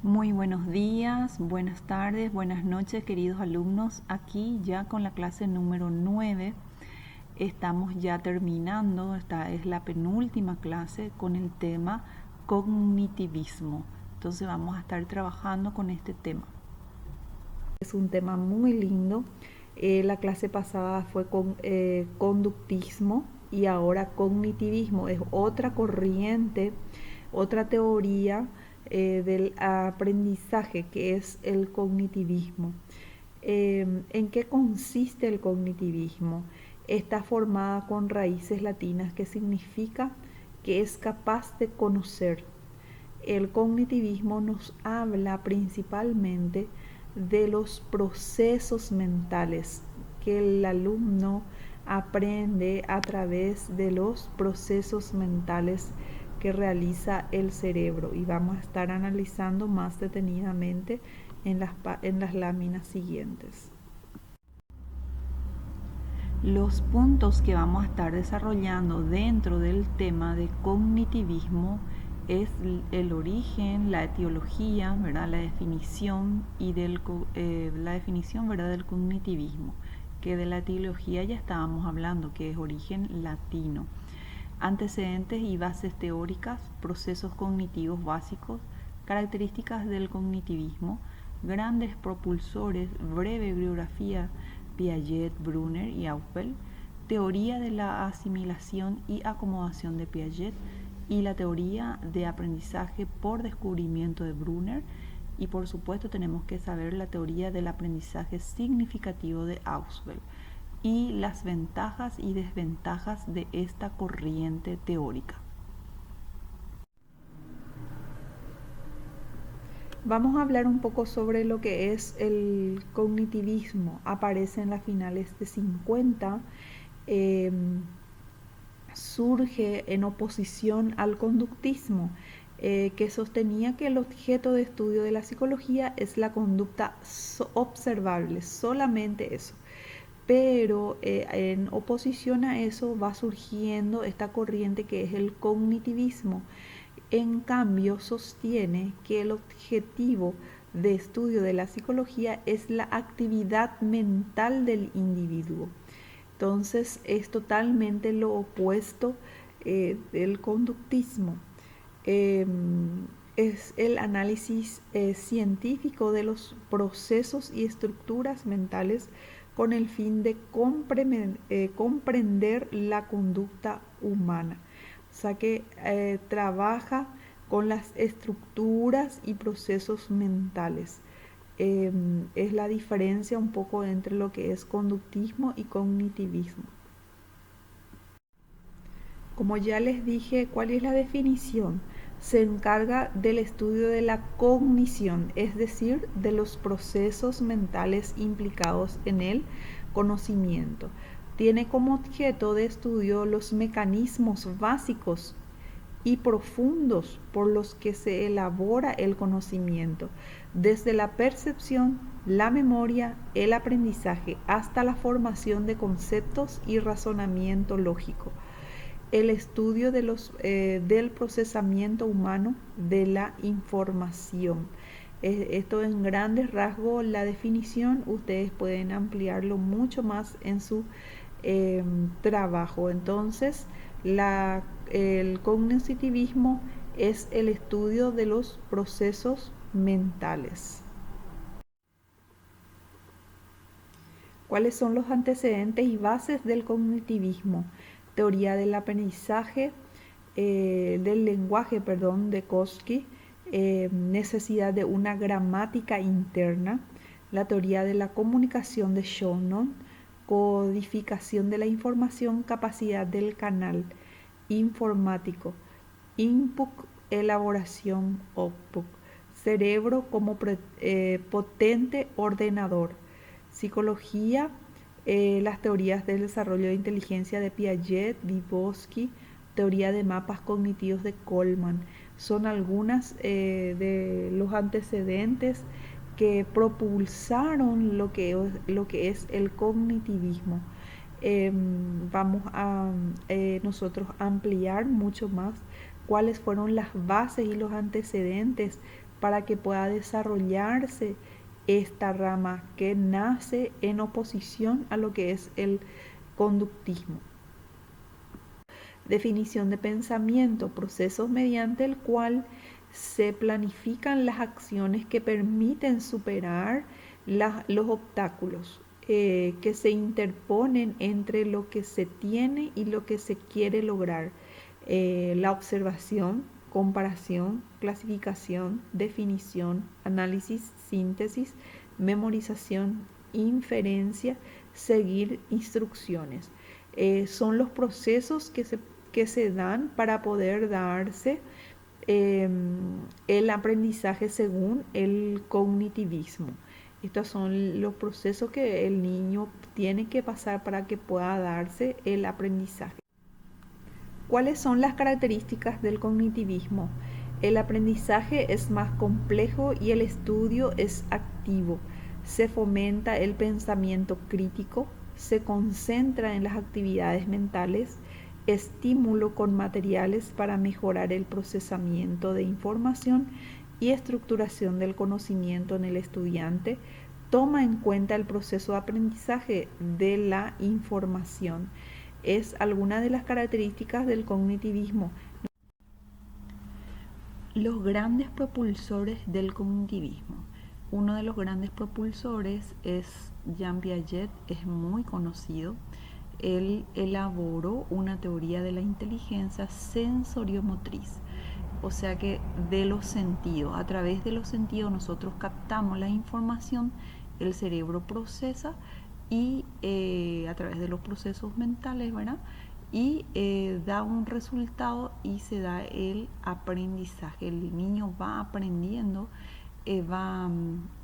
Muy buenos días, buenas tardes, buenas noches, queridos alumnos. Aquí ya con la clase número 9 estamos ya terminando. Esta es la penúltima clase con el tema cognitivismo. Entonces vamos a estar trabajando con este tema. Es un tema muy lindo. La clase pasada fue con conductismo y ahora cognitivismo. Es otra corriente, otra teoría del aprendizaje que es el cognitivismo. ¿En qué consiste el cognitivismo? Está formada con raíces latinas que significa que es capaz de conocer. El cognitivismo nos habla principalmente de los procesos mentales que el alumno aprende a través de los procesos mentales que realiza el cerebro, y vamos a estar analizando más detenidamente en las láminas siguientes. Los puntos que vamos a estar desarrollando dentro del tema de cognitivismo es el origen, la etiología, ¿verdad? La definición y la definición, ¿verdad? Del cognitivismo, que de la etiología ya estábamos hablando, que es origen latino. Antecedentes y bases teóricas, procesos cognitivos básicos, características del cognitivismo, grandes propulsores, breve bibliografía, Piaget, Brunner y Aufel, teoría de la asimilación y acomodación de Piaget y la teoría de aprendizaje por descubrimiento de Brunner, y por supuesto tenemos que saber la teoría del aprendizaje significativo de Auswell y las ventajas y desventajas de esta corriente teórica. Vamos a hablar un poco sobre lo que es el cognitivismo. Aparece en las finales de 50, surge en oposición al conductismo, que sostenía que el objeto de estudio de la psicología es la conducta observable, solamente eso. Pero en oposición a eso va surgiendo esta corriente que es el cognitivismo. En cambio, sostiene que el objetivo de estudio de la psicología es la actividad mental del individuo. Entonces es totalmente lo opuesto del conductismo. Eh, es el análisis científico de los procesos y estructuras mentales con el fin de comprender la conducta humana. O sea que trabaja con las estructuras y procesos mentales. Es la diferencia un poco entre lo que es conductismo y cognitivismo. Como ya les dije, ¿cuál es la definición? Se encarga del estudio de la cognición, es decir, de los procesos mentales implicados en el conocimiento. Tiene como objeto de estudio los mecanismos básicos y profundos por los que se elabora el conocimiento, desde la percepción, la memoria, el aprendizaje, hasta la formación de conceptos y razonamiento lógico. El estudio del procesamiento humano de la información. Esto en grandes rasgos la definición. Ustedes pueden ampliarlo mucho más en su trabajo. Entonces, el cognitivismo es el estudio de los procesos mentales. ¿Cuáles son los antecedentes y bases del cognitivismo? Teoría del aprendizaje, del lenguaje, de Koski, necesidad de una gramática interna, la teoría de la comunicación de Shannon, codificación de la información, capacidad del canal informático, input, elaboración, output, cerebro como potente ordenador, psicología, las teorías del desarrollo de inteligencia de Piaget, Vygotsky, teoría de mapas cognitivos de Goleman. Son algunas de los antecedentes que propulsaron lo que es el cognitivismo. Vamos a nosotros ampliar mucho más cuáles fueron las bases y los antecedentes para que pueda desarrollarse esta rama que nace en oposición a lo que es el conductismo. Definición de pensamiento, procesos mediante el cual se planifican las acciones que permiten superar los obstáculos que se interponen entre lo que se tiene y lo que se quiere lograr. La observación, comparación, clasificación, definición, análisis, síntesis, memorización, inferencia, seguir instrucciones. Son los procesos que se dan para poder darse el aprendizaje según el cognitivismo. Estos son los procesos que el niño tiene que pasar para que pueda darse el aprendizaje. ¿Cuáles son las características del cognitivismo? El aprendizaje es más complejo y el estudio es activo. Se fomenta el pensamiento crítico, se concentra en las actividades mentales, estímulo con materiales para mejorar el procesamiento de información y estructuración del conocimiento en el estudiante, toma en cuenta el proceso de aprendizaje de la información. Es alguna de las características del cognitivismo. Los grandes propulsores del cognitivismo. Uno de los grandes propulsores es Jean Piaget, es muy conocido. Él elaboró una teoría de la inteligencia sensoriomotriz, o sea que de los sentidos, a través de los sentidos nosotros captamos la información, el cerebro procesa y a través de los procesos mentales, ¿verdad? Y da un resultado y se da el aprendizaje. El niño va aprendiendo, va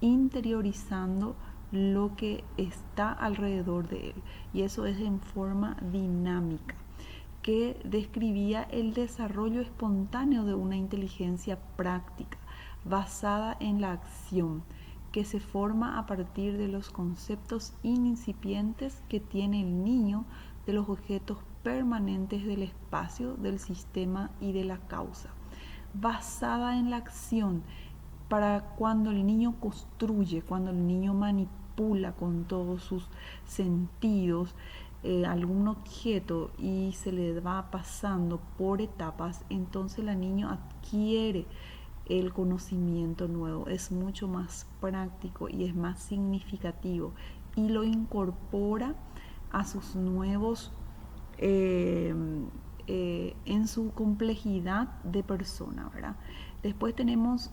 interiorizando lo que está alrededor de él, y eso es en forma dinámica, que describía el desarrollo espontáneo de una inteligencia práctica basada en la acción, que se forma a partir de los conceptos incipientes que tiene el niño de los objetos permanentes del espacio, del sistema y de la causa. Basada en la acción, para cuando el niño construye, cuando el niño manipula con todos sus sentidos algún objeto y se le va pasando por etapas, entonces el niño adquiere el conocimiento nuevo, es mucho más práctico y es más significativo y lo incorpora a sus nuevos en su complejidad de persona, ¿verdad? Después tenemos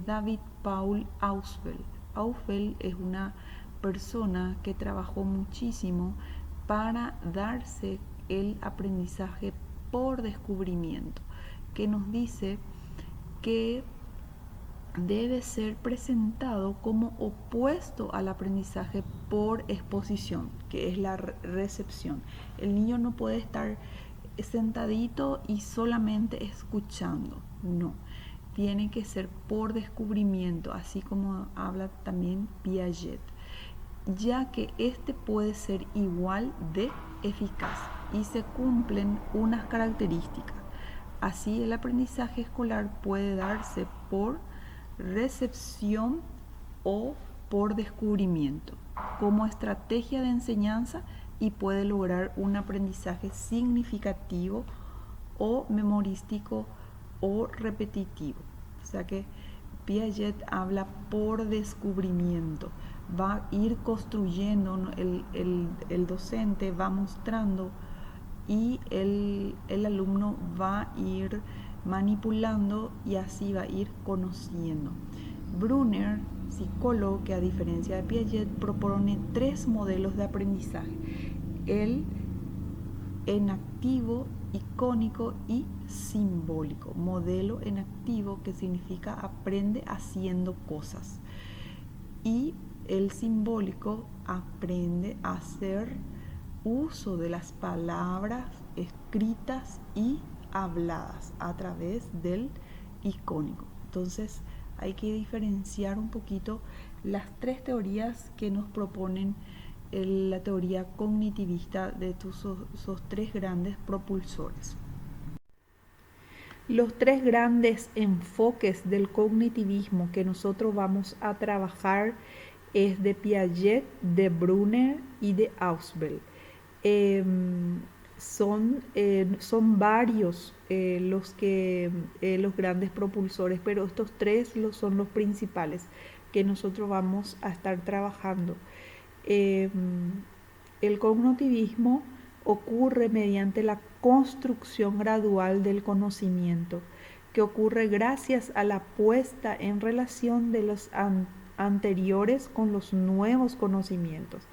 David Paul Ausfeld. Ausfeld es una persona que trabajó muchísimo para darse el aprendizaje por descubrimiento, que nos dice que debe ser presentado como opuesto al aprendizaje por exposición, que es la recepción. El niño no puede estar sentadito y solamente escuchando, no. Tiene que ser por descubrimiento, así como habla también Piaget, ya que este puede ser igual de eficaz y se cumplen unas características. Así, el aprendizaje escolar puede darse por recepción o por descubrimiento como estrategia de enseñanza y puede lograr un aprendizaje significativo o memorístico o repetitivo. O sea que Piaget habla por descubrimiento, va a ir construyendo, el docente va mostrando y el alumno va a ir manipulando y así va a ir conociendo. Brunner, psicólogo, que a diferencia de Piaget propone 3 modelos de aprendizaje: el enactivo, icónico y simbólico. Modelo enactivo, que significa aprende haciendo cosas, y el simbólico aprende a hacer uso de las palabras escritas y habladas a través del icónico. Entonces hay que diferenciar un poquito las 3 teorías que nos proponen la teoría cognitivista de esos 3 grandes propulsores. Los tres grandes enfoques del cognitivismo que nosotros vamos a trabajar es de Piaget, de Brunner y de Ausubel. Son varios los grandes propulsores, pero estos tres son los principales que nosotros vamos a estar trabajando. El cognitivismo ocurre mediante la construcción gradual del conocimiento, que ocurre gracias a la puesta en relación de los anteriores con los nuevos conocimientos.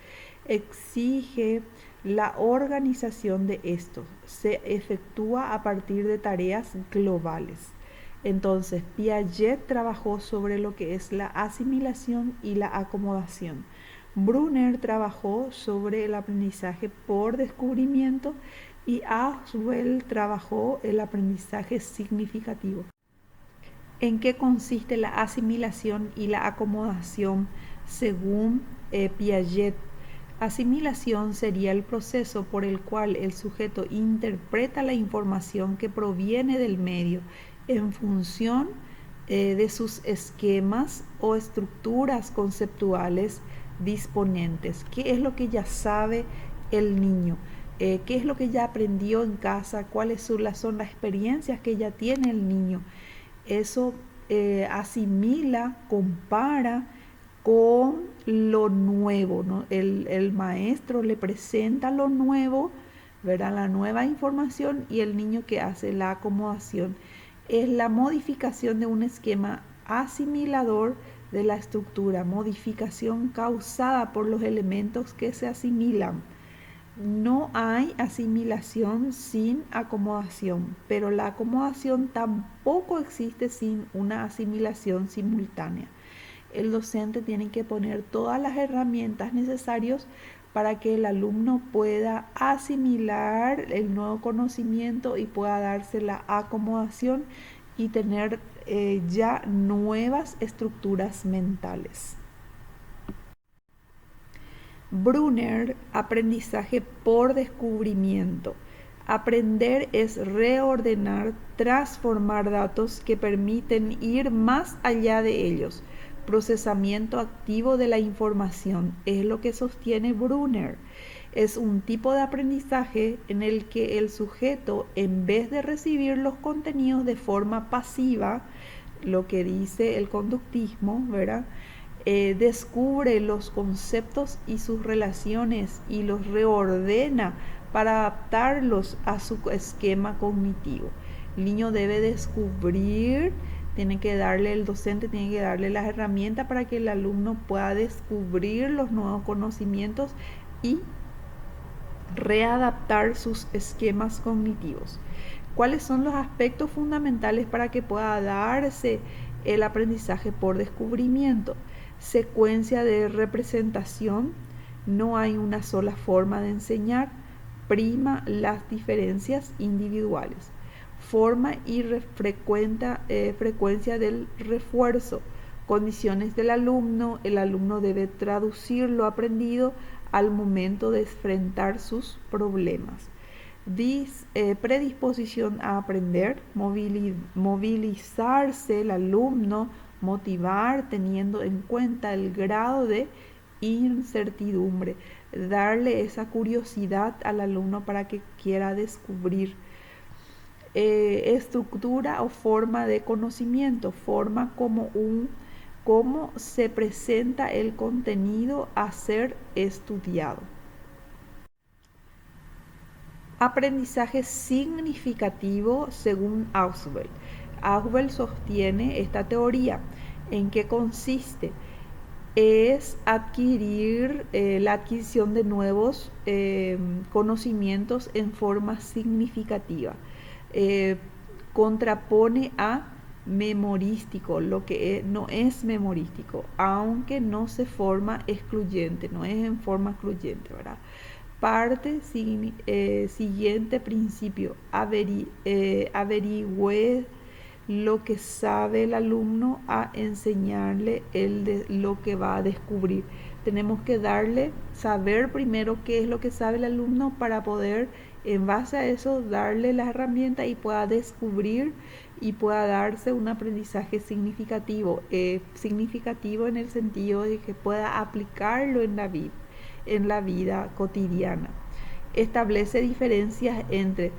Exige la organización de estos. Se efectúa a partir de tareas globales. Entonces, Piaget trabajó sobre lo que es la asimilación y la acomodación. Brunner trabajó sobre el aprendizaje por descubrimiento y Ausubel trabajó el aprendizaje significativo. ¿En qué consiste la asimilación y la acomodación según Piaget? Asimilación sería el proceso por el cual el sujeto interpreta la información que proviene del medio en función de sus esquemas o estructuras conceptuales disponentes. ¿Qué es lo que ya sabe el niño? ¿Qué es lo que ya aprendió en casa? ¿Cuáles son las experiencias que ya tiene el niño? Eso asimila, compara con lo nuevo, ¿no? El maestro le presenta lo nuevo, ¿verdad? La nueva información, y el niño que hace la acomodación es la modificación de un esquema asimilador de la estructura, modificación causada por los elementos que se asimilan. No hay asimilación sin acomodación, pero la acomodación tampoco existe sin una asimilación simultánea. El docente tiene que poner todas las herramientas necesarias para que el alumno pueda asimilar el nuevo conocimiento y pueda darse la acomodación y tener ya nuevas estructuras mentales. Brunner, aprendizaje por descubrimiento. Aprender es reordenar, transformar datos que permiten ir más allá de ellos. Procesamiento activo de la información es lo que sostiene Brunner. Es un tipo de aprendizaje en el que el sujeto, en vez de recibir los contenidos de forma pasiva, lo que dice el conductismo, ¿verdad? Descubre los conceptos y sus relaciones y los reordena para adaptarlos a su esquema cognitivo. El niño debe descubrir, el docente tiene que darle las herramientas para que el alumno pueda descubrir los nuevos conocimientos y readaptar sus esquemas cognitivos. ¿Cuáles son los aspectos fundamentales para que pueda darse el aprendizaje por descubrimiento? Secuencia de representación. No hay una sola forma de enseñar. Prima las diferencias individuales. Forma y frecuencia del refuerzo. Condiciones del alumno. El alumno debe traducir lo aprendido al momento de enfrentar sus problemas. Predisposición a aprender, movilizarse el alumno, motivar teniendo en cuenta el grado de incertidumbre, darle esa curiosidad al alumno para que quiera descubrir. Estructura o forma de conocimiento, forma cómo se presenta el contenido a ser estudiado. Aprendizaje significativo según Ausubel. Ausubel sostiene esta teoría. ¿En qué consiste? Es adquirir la adquisición de nuevos conocimientos en forma significativa. Contrapone a memorístico, lo que no es memorístico, aunque no se forma excluyente, no es en forma excluyente, ¿verdad? Siguiente principio, averigüe lo que sabe el alumno a enseñarle lo que va a descubrir. Tenemos que saber primero qué es lo que sabe el alumno para poder, en base a eso, darle las herramientas y pueda descubrir y pueda darse un aprendizaje significativo. Significativo en el sentido de que pueda aplicarlo en la vida cotidiana. Establece diferencias entre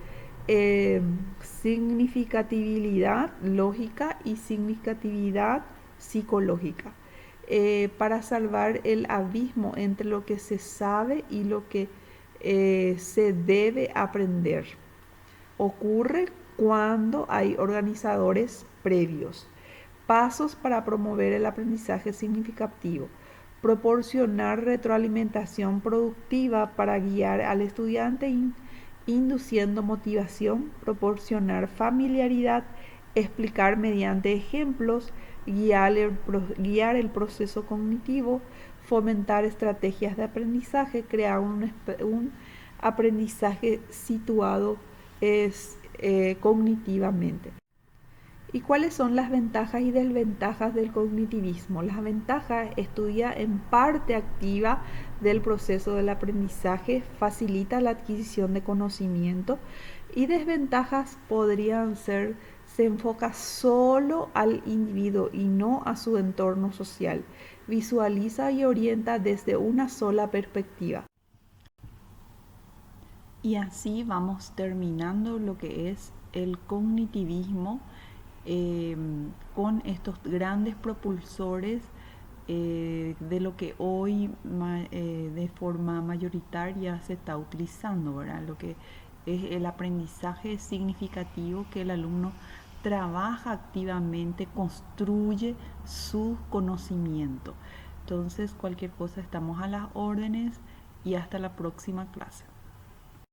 significatividad lógica y significatividad psicológica, para salvar el abismo entre lo que se sabe y lo que se debe aprender. Ocurre cuando hay organizadores previos. Pasos para promover el aprendizaje significativo. Proporcionar retroalimentación productiva para guiar al estudiante induciendo motivación, proporcionar familiaridad, explicar mediante ejemplos, guiar el proceso cognitivo, fomentar estrategias de aprendizaje, crear un aprendizaje situado cognitivamente. ¿Y cuáles son las ventajas y desventajas del cognitivismo? Las ventajas: estudia en parte activa del proceso del aprendizaje, facilita la adquisición de conocimiento. Y desventajas podrían ser: se enfoca solo al individuo y no a su entorno social, visualiza y orienta desde una sola perspectiva. Y así vamos terminando lo que es el cognitivismo, con estos grandes propulsores de lo que hoy de forma mayoritaria se está utilizando, ¿verdad? Lo que es el aprendizaje significativo, que el alumno trabaja activamente, construye su conocimiento. Entonces, cualquier cosa, estamos a las órdenes y hasta la próxima clase.